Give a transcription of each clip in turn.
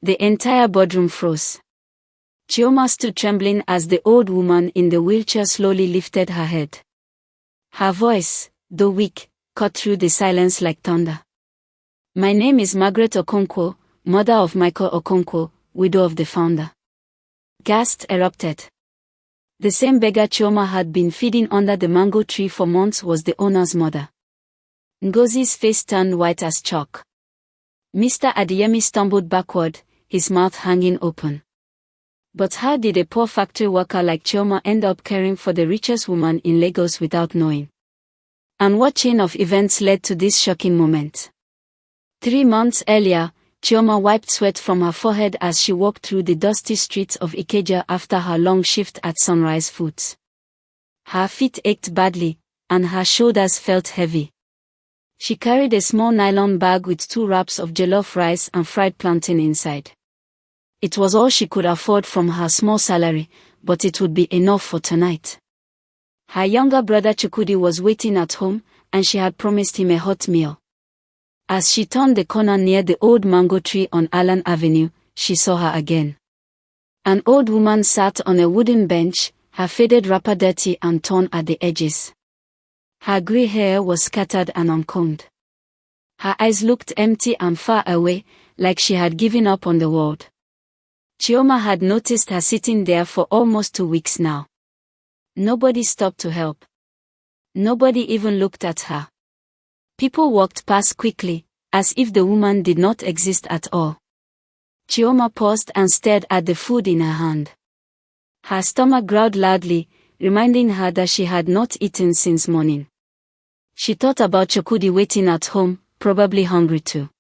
The entire boardroom froze. Chioma stood trembling as the old woman in the wheelchair slowly lifted her head. Her voice, though weak, cut through the silence like thunder. "My name is Margaret Okonkwo, mother of Michael Okonkwo, widow of the founder." Gasps erupted. The same beggar Chioma had been feeding under the mango tree for months was the owner's mother. Ngozi's face turned white as chalk. Mr. Adeyemi stumbled backward, his mouth hanging open. But how did a poor factory worker like Chioma end up caring for the richest woman in Lagos without knowing? And what chain of events led to this shocking moment? 3 months earlier, Chioma wiped sweat from her forehead as she walked through the dusty streets of Ikeja after her long shift at Sunrise Foods. Her feet ached badly, and her shoulders felt heavy. She carried a small nylon bag with 2 wraps of jollof rice and fried plantain inside. It was all she could afford from her small salary, but it would be enough for tonight. Her younger brother Chukwudi was waiting at home, and she had promised him a hot meal. As she turned the corner near the old mango tree on Allen Avenue, she saw her again. An old woman sat on a wooden bench, her faded wrapper dirty and torn at the edges. Her grey hair was scattered and uncombed. Her eyes looked empty and far away, like she had given up on the world. Chioma had noticed her sitting there for almost 2 weeks now. Nobody stopped to help. Nobody even looked at her. People walked past quickly, as if the woman did not exist at all. Chioma paused and stared at the food in her hand. Her stomach growled loudly, reminding her that she had not eaten since morning. She thought about Chukwudi waiting at home, probably hungry too.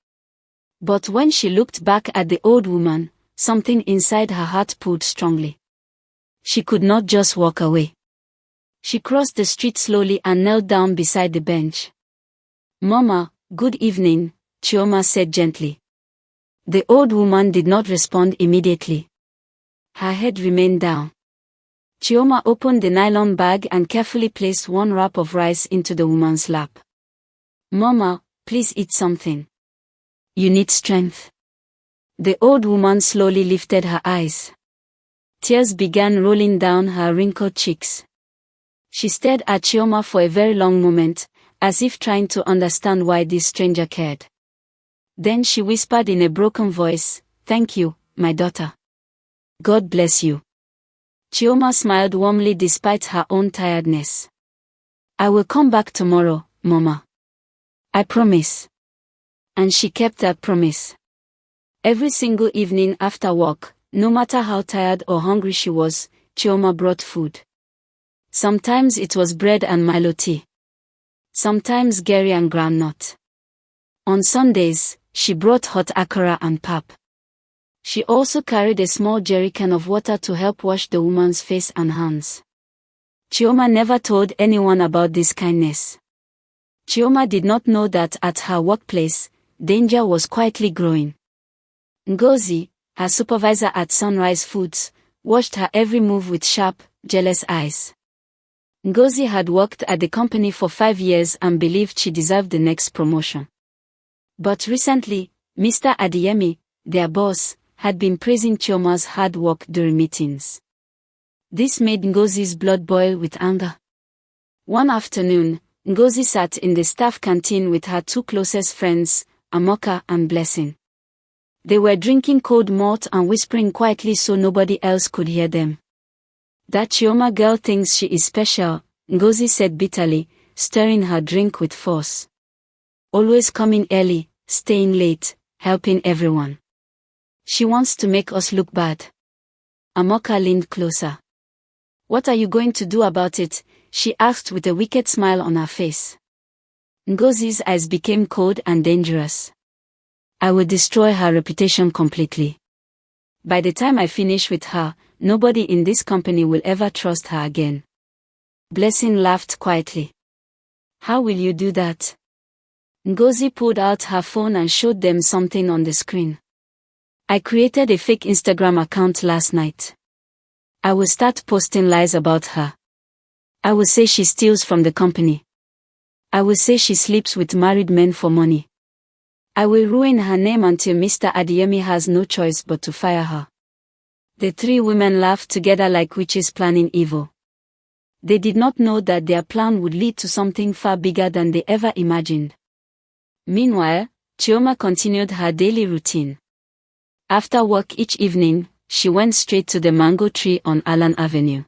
But when she looked back at the old woman, something inside her heart pulled strongly. She could not just walk away. She crossed the street slowly and knelt down beside the bench. "Mama, good evening," Chioma said gently. The old woman did not respond immediately. Her head remained down. Chioma opened the nylon bag and carefully placed 1 wrap of rice into the woman's lap. "Mama, please eat something. You need strength." The old woman slowly lifted her eyes. Tears began rolling down her wrinkled cheeks. She stared at Chioma for a very long moment, as if trying to understand why this stranger cared. Then she whispered in a broken voice, "Thank you, my daughter. God bless you." Chioma smiled warmly despite her own tiredness. "I will come back tomorrow, Mama. I promise." And she kept that promise. Every single evening after work, no matter how tired or hungry she was, Chioma brought food. Sometimes it was bread and Milo tea. Sometimes Gary and groundnut. On Sundays, she brought hot akara and pap. She also carried a small jerrycan of water to help wash the woman's face and hands. Chioma never told anyone about this kindness. Chioma did not know that at her workplace, danger was quietly growing. Ngozi, her supervisor at Sunrise Foods, watched her every move with sharp, jealous eyes. Ngozi had worked at the company for 5 years and believed she deserved the next promotion. But recently, Mr. Adeyemi, their boss, had been praising Chioma's hard work during meetings. This made Ngozi's blood boil with anger. One afternoon, Ngozi sat in the staff canteen with her 2 closest friends, Amoka and Blessing. They were drinking cold malt and whispering quietly so nobody else could hear them. "That Chioma girl thinks she is special," Ngozi said bitterly, stirring her drink with force. "Always coming early, staying late, helping everyone. She wants to make us look bad." Amoka leaned closer. "What are you going to do about it?" she asked with a wicked smile on her face. Ngozi's eyes became cold and dangerous. "I will destroy her reputation completely. By the time I finish with her, nobody in this company will ever trust her again." Blessing laughed quietly. "How will you do that?" Ngozi pulled out her phone and showed them something on the screen. "I created a fake Instagram account last night. I will start posting lies about her. I will say she steals from the company. I will say she sleeps with married men for money. I will ruin her name until Mr. Adeyemi has no choice but to fire her. The three women laughed together like witches planning evil. They did not know that their plan would lead to something far bigger than they ever imagined. Meanwhile, Chioma continued her daily routine. After work each evening, she went straight to the mango tree on Allen Avenue.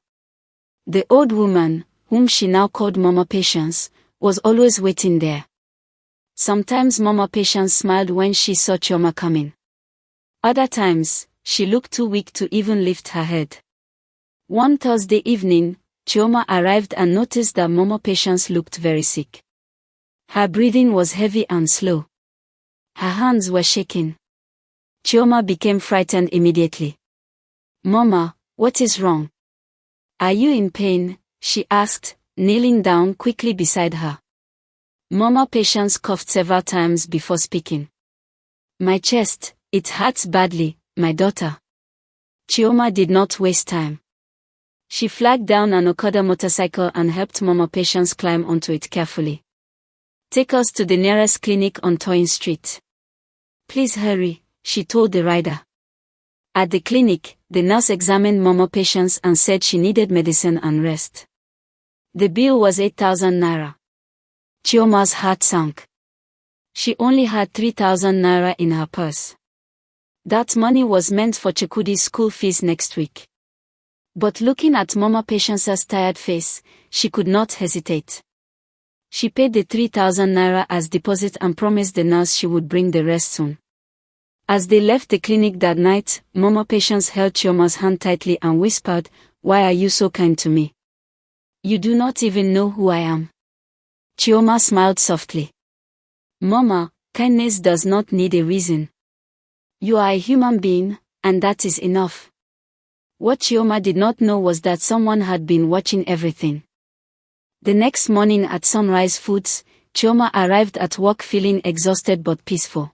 The old woman, whom she now called Mama Patience, was always waiting there. Sometimes Mama Patience smiled when she saw Chioma coming. Other times, she looked too weak to even lift her head. One Thursday evening, Chioma arrived and noticed that Mama Patience looked very sick. Her breathing was heavy and slow. Her hands were shaking. Chioma became frightened immediately. "Mama, what is wrong? Are you in pain?" she asked, kneeling down quickly beside her. Mama Patience coughed several times before speaking. "My chest, it hurts badly, my daughter." Chioma did not waste time. She flagged down an Okada motorcycle and helped Mama Patience climb onto it carefully. "Take us to the nearest clinic on Toyin Street. Please hurry," she told the rider. At the clinic, the nurse examined Mama Patience and said she needed medicine and rest. The bill was 8,000 naira. Chioma's heart sank. She only had 3,000 naira in her purse. That money was meant for Chikudi's school fees next week. But looking at Mama Patience's tired face, she could not hesitate. She paid the 3,000 naira as deposit and promised the nurse she would bring the rest soon. As they left the clinic that night, Mama Patience held Chioma's hand tightly and whispered, "Why are you so kind to me? You do not even know who I am." Chioma smiled softly. "Mama, kindness does not need a reason. You are a human being, and that is enough." What Chioma did not know was that someone had been watching everything. The next morning at Sunrise Foods, Chioma arrived at work feeling exhausted but peaceful.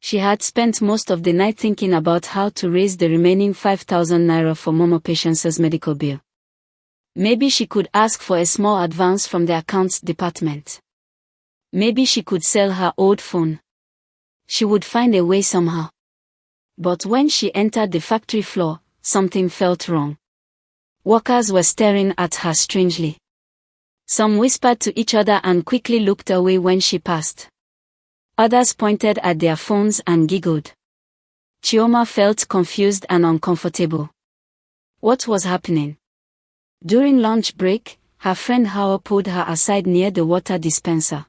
She had spent most of the night thinking about how to raise the remaining 5,000 naira for Mama Patience's medical bill. Maybe she could ask for a small advance from the accounts department. Maybe she could sell her old phone. She would find a way somehow. But when she entered the factory floor, something felt wrong. Workers were staring at her strangely. Some whispered to each other and quickly looked away when she passed. Others pointed at their phones and giggled. Chioma felt confused and uncomfortable. What was happening? During lunch break, her friend Hawa pulled her aside near the water dispenser.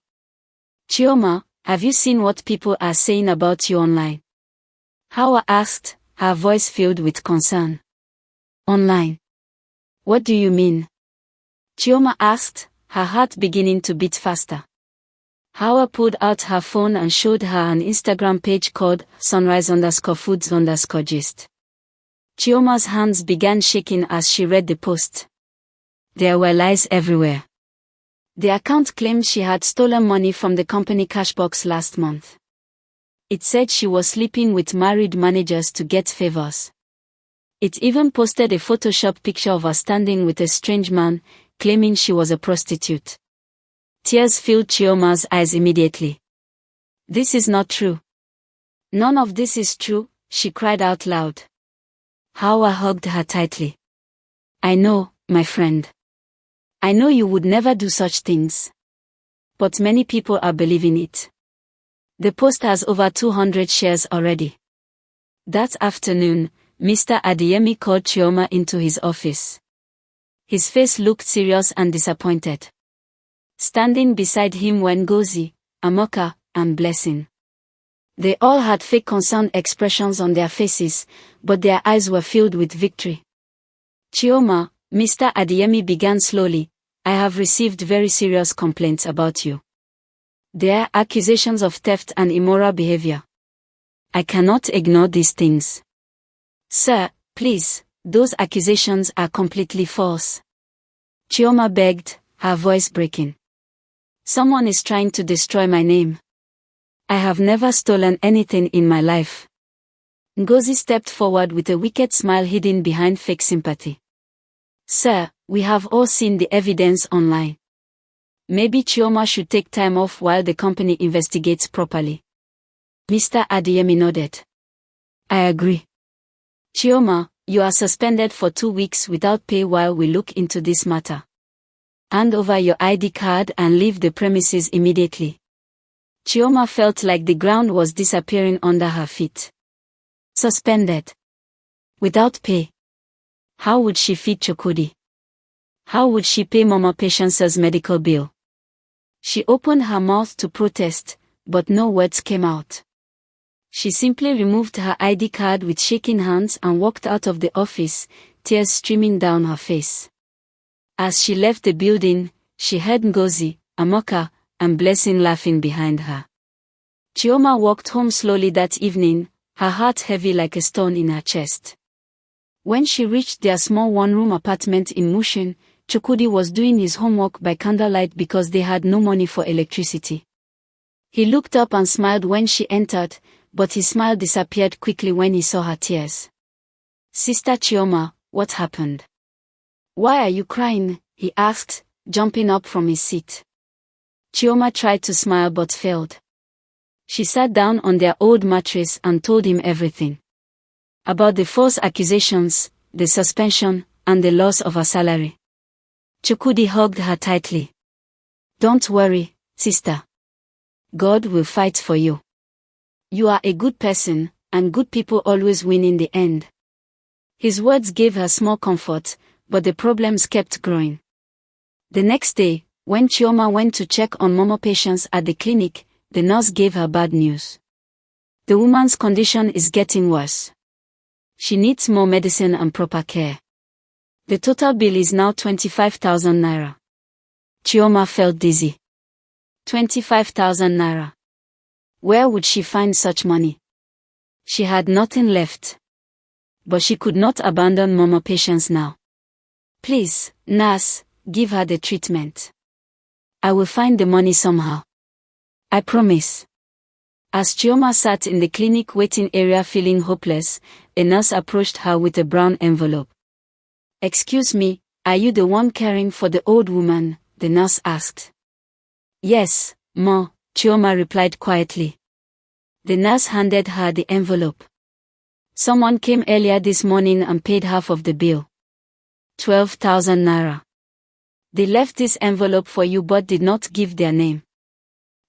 "Chioma, have you seen what people are saying about you online?" Hawa asked, her voice filled with concern. "Online? What do you mean?" Chioma asked, her heart beginning to beat faster. Hawa pulled out her phone and showed her an Instagram page called sunrise_foods_gist. Chioma's hands began shaking as she read the post. There were lies everywhere. The account claimed she had stolen money from the company cash box last month. It said she was sleeping with married managers to get favors. It even posted a Photoshop picture of her standing with a strange man, claiming she was a prostitute. Tears filled Chioma's eyes immediately. "This is not true. None of this is true," she cried out loud. Hawa hugged her tightly. "I know, my friend. I know you would never do such things. But many people are believing it. The post has over 200 shares already." That afternoon, Mr. Adeyemi called Chioma into his office. His face looked serious and disappointed. Standing beside him were Ngozi, Amoka, and Blessing. They all had fake concerned expressions on their faces, but their eyes were filled with victory. "Chioma," Mr. Adeyemi began slowly, "I have received very serious complaints about you. There are accusations of theft and immoral behavior. I cannot ignore these things. Sir, please, those accusations are completely false." Chioma begged, her voice breaking. "Someone is trying to destroy my name. I have never stolen anything in my life." Ngozi stepped forward with a wicked smile hidden behind fake sympathy. "Sir, we have all seen the evidence online. Maybe Chioma should take time off while the company investigates properly." Mr. Adeyemi nodded. I agree. Chioma, you are suspended for 2 weeks without pay while we look into this matter. Hand over your ID card and leave the premises immediately. Chioma felt like the ground was disappearing under her feet. Suspended. Without pay. How would she feed Chukwudi? How would she pay Mama Patience's medical bill? She opened her mouth to protest, but no words came out. She simply removed her ID card with shaking hands and walked out of the office, tears streaming down her face. As she left the building, she heard Ngozi, Amoka, and Blessing laughing behind her. Chioma walked home slowly that evening, her heart heavy like a stone in her chest. When she reached their small one-room apartment in Mushin, Chukwudi was doing his homework by candlelight because they had no money for electricity. He looked up and smiled when she entered, but his smile disappeared quickly when he saw her tears. Sister Chioma, what happened? Why are you crying? He asked, jumping up from his seat. Chioma tried to smile but failed. She sat down on their old mattress and told him everything. About the false accusations, the suspension, and the loss of her salary. Chukwudi hugged her tightly. Don't worry, sister. God will fight for you. You are a good person, and good people always win in the end. His words gave her small comfort, but the problems kept growing. The next day, when Chioma went to check on Mama Patience at the clinic, the nurse gave her bad news. The woman's condition is getting worse. She needs more medicine and proper care. The total bill is now 25,000 naira. Chioma felt dizzy. 25,000 naira. Where would she find such money? She had nothing left. But she could not abandon Mama Patience now. Please, nurse, give her the treatment. I will find the money somehow. I promise. As Chioma sat in the clinic waiting area feeling hopeless, a nurse approached her with a brown envelope. Excuse me, are you the one caring for the old woman? The nurse asked. Yes, Ma, Chioma replied quietly. The nurse handed her the envelope. Someone came earlier this morning and paid half of the bill. 12,000 naira. They left this envelope for you but did not give their name.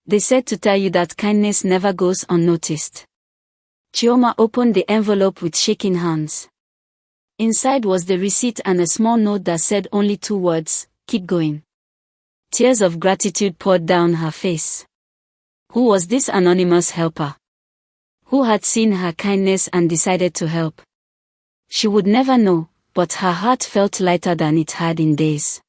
They said to tell you that kindness never goes unnoticed. Chioma opened the envelope with shaking hands. Inside was the receipt and a small note that said only 2 words, keep going. Tears of gratitude poured down her face. Who was this anonymous helper? Who had seen her kindness and decided to help? She would never know, but her heart felt lighter than it had in days.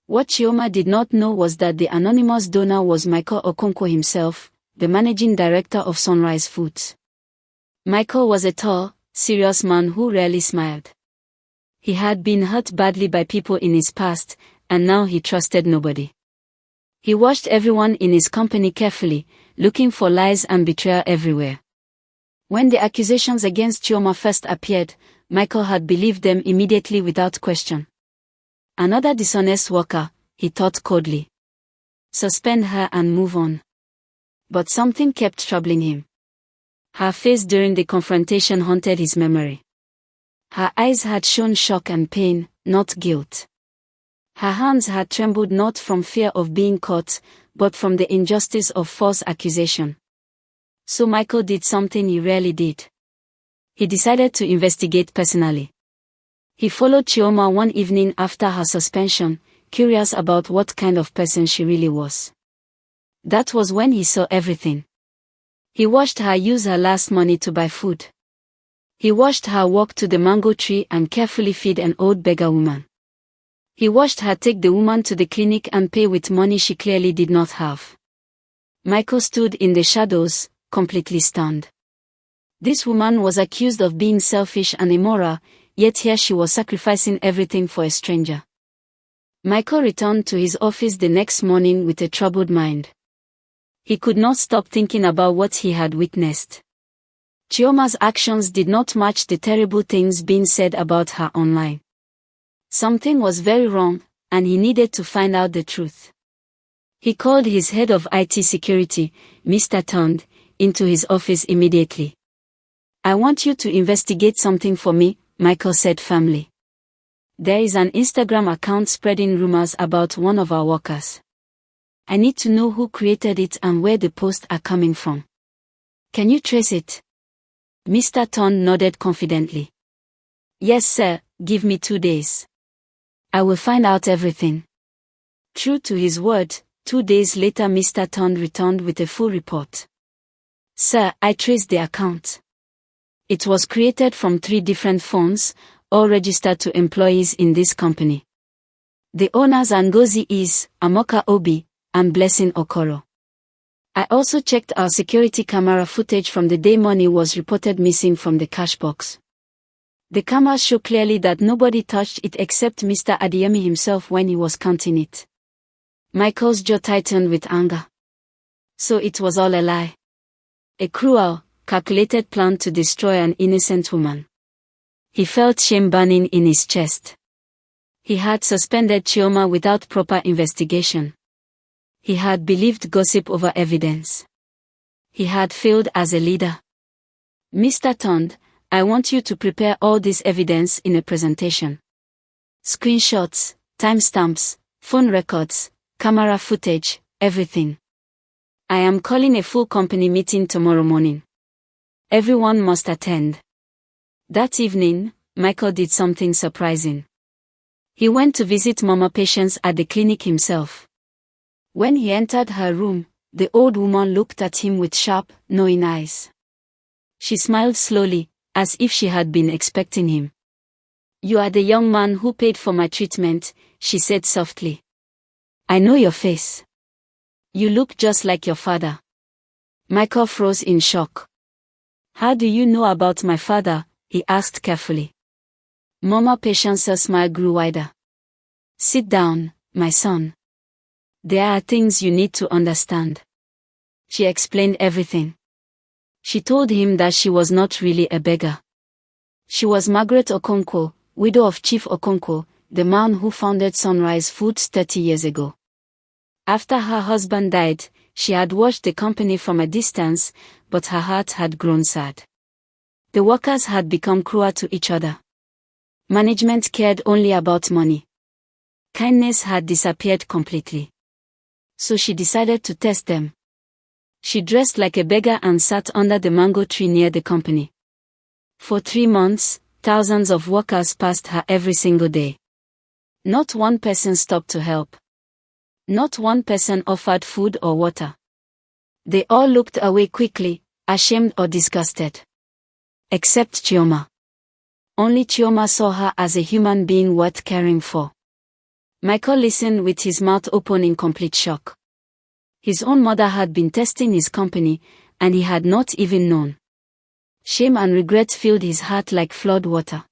What Chioma did not know was that the anonymous donor was Michael Okonkwo himself, the managing director of Sunrise Foods. Michael was a tall, serious man who rarely smiled. He had been hurt badly by people in his past, and now he trusted nobody. He watched everyone in his company carefully, looking for lies and betrayal everywhere. When the accusations against Chioma first appeared, Michael had believed them immediately without question. Another dishonest worker, he thought coldly. Suspend her and move on. But something kept troubling him. Her face during the confrontation haunted his memory. Her eyes had shown shock and pain, not guilt. Her hands had trembled not from fear of being caught, but from the injustice of false accusation. So Michael did something he rarely did. He decided to investigate personally. He followed Chioma one evening after her suspension, curious about what kind of person she really was. That was when he saw everything. He watched her use her last money to buy food. He watched her walk to the mango tree and carefully feed an old beggar woman. He watched her take the woman to the clinic and pay with money she clearly did not have. Michael stood in the shadows, completely stunned. This woman was accused of being selfish and immoral, yet here she was sacrificing everything for a stranger. Michael returned to his office the next morning with a troubled mind. He could not stop thinking about what he had witnessed. Chioma's actions did not match the terrible things being said about her online. Something was very wrong, and he needed to find out the truth. He called his head of IT security, Mr. Tond, into his office immediately. "I want you to investigate something for me," Michael said firmly. "There is an Instagram account spreading rumors about one of our workers. I need to know who created it and where the posts are coming from. Can you trace it?" Mr. Thorne nodded confidently. "Yes, sir, give me 2 days. I will find out everything." True to his word, 2 days later Mr. Thorne returned with a full report. "Sir, I traced the account. It was created from 3 different phones, all registered to employees in this company. The owners are Ngozi Is, Amoka Obi, and Blessing Okoro. I also checked our security camera footage from the day money was reported missing from the cash box. The cameras show clearly that nobody touched it except Mr. Adeyemi himself when he was counting it." Michael's jaw tightened with anger. So it was all a lie. A cruel, calculated plan to destroy an innocent woman. He felt shame burning in his chest. He had suspended Chioma without proper investigation. He had believed gossip over evidence. He had failed as a leader. "Mr. Thorne, I want you to prepare all this evidence in a presentation. Screenshots, timestamps, phone records, camera footage, everything. I am calling a full company meeting tomorrow morning. Everyone must attend." That evening, Michael did something surprising. He went to visit Mama Patience at the clinic himself. When he entered her room, the old woman looked at him with sharp, knowing eyes. She smiled slowly, as if she had been expecting him. "You are the young man who paid for my treatment," she said softly. "I know your face. You look just like your father." Michael froze in shock. "How do you know about my father?" he asked carefully. Mama Patience's smile grew wider. "Sit down, my son. There are things you need to understand." She explained everything. She told him that she was not really a beggar. She was Margaret Okonkwo, widow of Chief Okonkwo, the man who founded Sunrise Foods 30 years ago. After her husband died, she had watched the company from a distance, but her heart had grown sad. The workers had become cruel to each other. Management cared only about money. Kindness had disappeared completely. So she decided to test them. She dressed like a beggar and sat under the mango tree near the company. For 3 months, thousands of workers passed her every single day. Not one person stopped to help. Not one person offered food or water. They all looked away quickly, ashamed or disgusted. Except Chioma. Only Chioma saw her as a human being worth caring for. Michael listened with his mouth open in complete shock. His own mother had been testing his company, and he had not even known. Shame and regret filled his heart like flood water.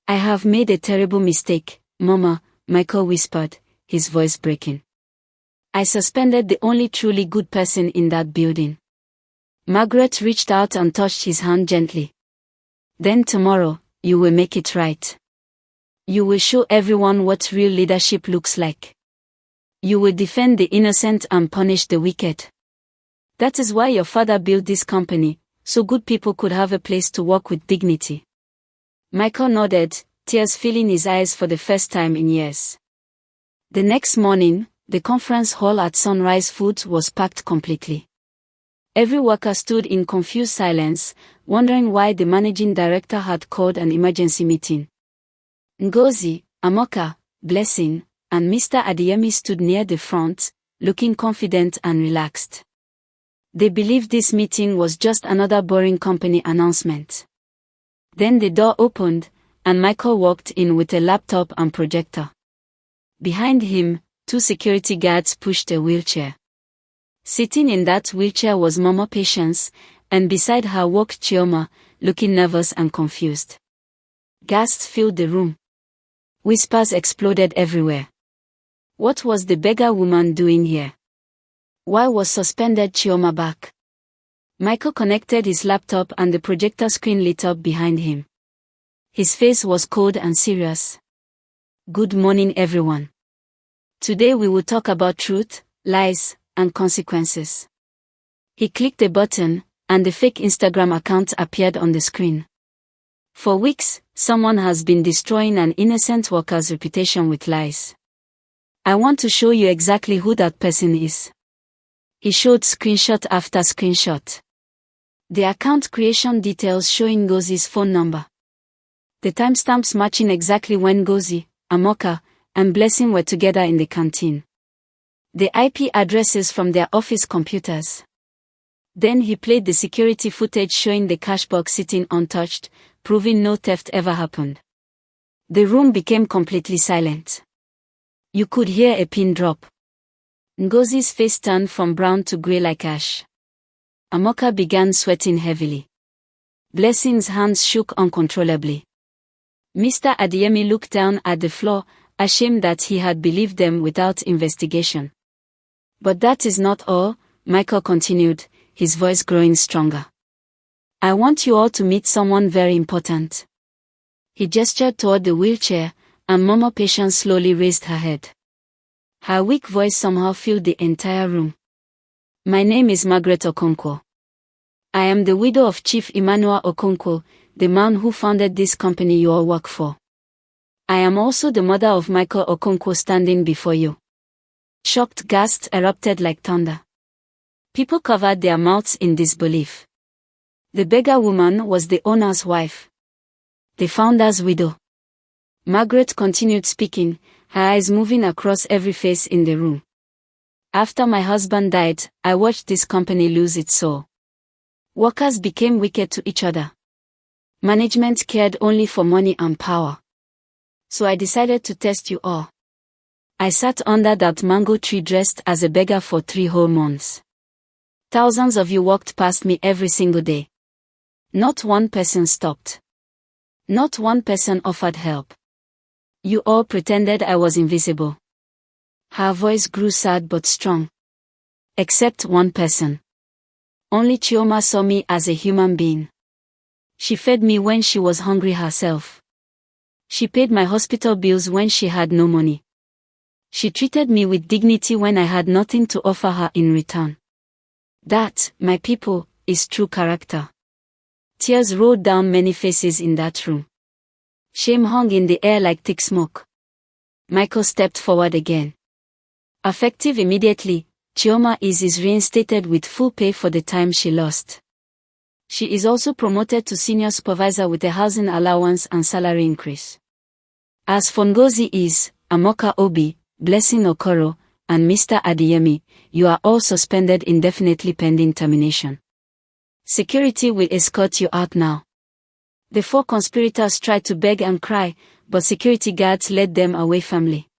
"I have made a terrible mistake, Mama," Michael whispered, his voice breaking. "I suspended the only truly good person in that building." Margaret reached out and touched his hand gently. "Then tomorrow, you will make it right. You will show everyone what real leadership looks like. You will defend the innocent and punish the wicked. That is why your father built this company, so good people could have a place to work with dignity." Michael nodded, tears filling his eyes for the first time in years. The next morning, the conference hall at Sunrise Foods was packed completely. Every worker stood in confused silence, wondering why the managing director had called an emergency meeting. Ngozi, Amoka, Blessing, and Mr. Adeyemi stood near the front, looking confident and relaxed. They believed this meeting was just another boring company announcement. Then the door opened, and Michael walked in with a laptop and projector. Behind him, 2 security guards pushed a wheelchair. Sitting in that wheelchair was Mama Patience, and beside her walked Chioma, looking nervous and confused. Gasps filled the room. Whispers exploded everywhere. What was the beggar woman doing here? Why was suspended Chioma back? Michael connected his laptop and the projector screen lit up behind him. His face was cold and serious. "Good morning, everyone. Today we will talk about truth, lies, and consequences." He clicked a button, and the fake Instagram account appeared on the screen. For weeks, someone has been destroying an innocent worker's reputation with lies. I want to show you exactly who that person is. He showed screenshot after screenshot. The account creation details showing Ngozi's phone number. The timestamps matching exactly when Ngozi, Amoka, and Blessing were together in the canteen. The IP addresses from their office computers. Then he played the security footage showing the cash box sitting untouched, proving no theft ever happened. The room became completely silent. You could hear a pin drop. Ngozi's face turned from brown to grey like ash. Amoka began sweating heavily. Blessing's hands shook uncontrollably. Mr. Adeyemi looked down at the floor, ashamed that he had believed them without investigation. But that is not all, Michael continued, his voice growing stronger. I want you all to meet someone very important. He gestured toward the wheelchair, and Momo Patience slowly raised her head. Her weak voice somehow filled the entire room. My name is Margaret Okonkwo. I am the widow of Chief Emmanuel Okonkwo, the man who founded this company you all work for. I am also the mother of Michael Okonkwo standing before you. Shocked gasps erupted like thunder. People covered their mouths in disbelief. The beggar woman was the owner's wife. The founder's widow. Margaret continued speaking, her eyes moving across every face in the room. After my husband died, I watched this company lose its soul. Workers became wicked to each other. Management cared only for money and power. So I decided to test you all. I sat under that mango tree dressed as a beggar for 3 whole months. Thousands of you walked past me every single day. Not one person stopped. Not one person offered help. You all pretended I was invisible. Her voice grew sad but strong. Except one person. Only Chioma saw me as a human being. She fed me when she was hungry herself. She paid my hospital bills when she had no money. She treated me with dignity when I had nothing to offer her in return. That, my people, is true character. Tears rolled down many faces in that room. Shame hung in the air like thick smoke. Michael stepped forward again. Effective immediately, Chioma is reinstated with full pay for the time she lost. She is also promoted to senior supervisor with a housing allowance and salary increase. As for Ngozi Amoka Obi, Blessing Okoro, and Mr. Adeyemi, you are all suspended indefinitely pending termination. Security will escort you out now. The 4 conspirators tried to beg and cry, but security guards led them away firmly.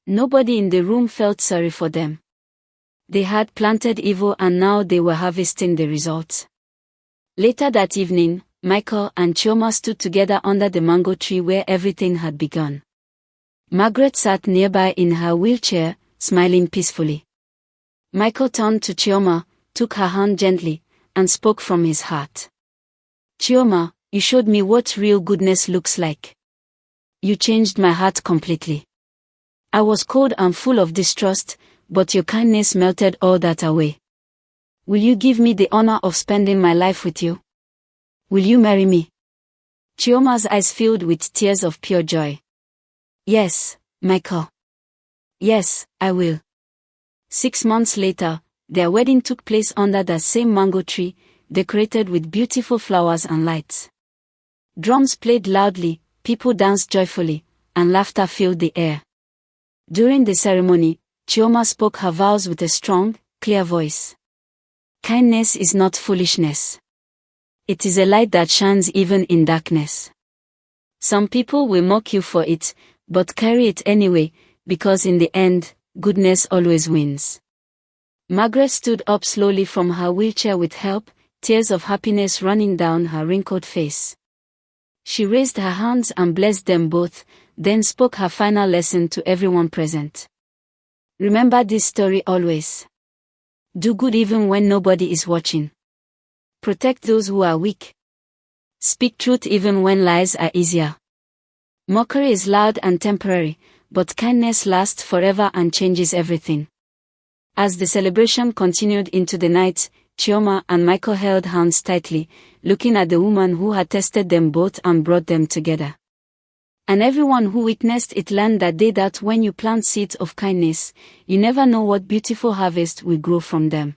Nobody in the room felt sorry for them. They had planted evil and now they were harvesting the results. Later that evening, Michael and Chioma stood together under the mango tree where everything had begun. Margaret sat nearby in her wheelchair, smiling peacefully. Michael turned to Chioma, took her hand gently, and spoke from his heart. Chioma, you showed me what real goodness looks like. You changed my heart completely. I was cold and full of distrust, but your kindness melted all that away. Will you give me the honor of spending my life with you? Will you marry me? Chioma's eyes filled with tears of pure joy. Yes, Michael. Yes, I will. 6 months later, their wedding took place under that same mango tree, decorated with beautiful flowers and lights. Drums played loudly, people danced joyfully, and laughter filled the air. During the ceremony, Chioma spoke her vows with a strong, clear voice. Kindness is not foolishness. It is a light that shines even in darkness. Some people will mock you for it, but carry it anyway, because in the end, goodness always wins. Margaret stood up slowly from her wheelchair with help, tears of happiness running down her wrinkled face. She raised her hands and blessed them both, then spoke her final lesson to everyone present. Remember this story always. Do good even when nobody is watching. Protect those who are weak. Speak truth even when lies are easier. Mockery is loud and temporary, but kindness lasts forever and changes everything. As the celebration continued into the night, Chioma and Michael held hands tightly, looking at the woman who had tested them both and brought them together. And everyone who witnessed it learned that day that when you plant seeds of kindness, you never know what beautiful harvest will grow from them.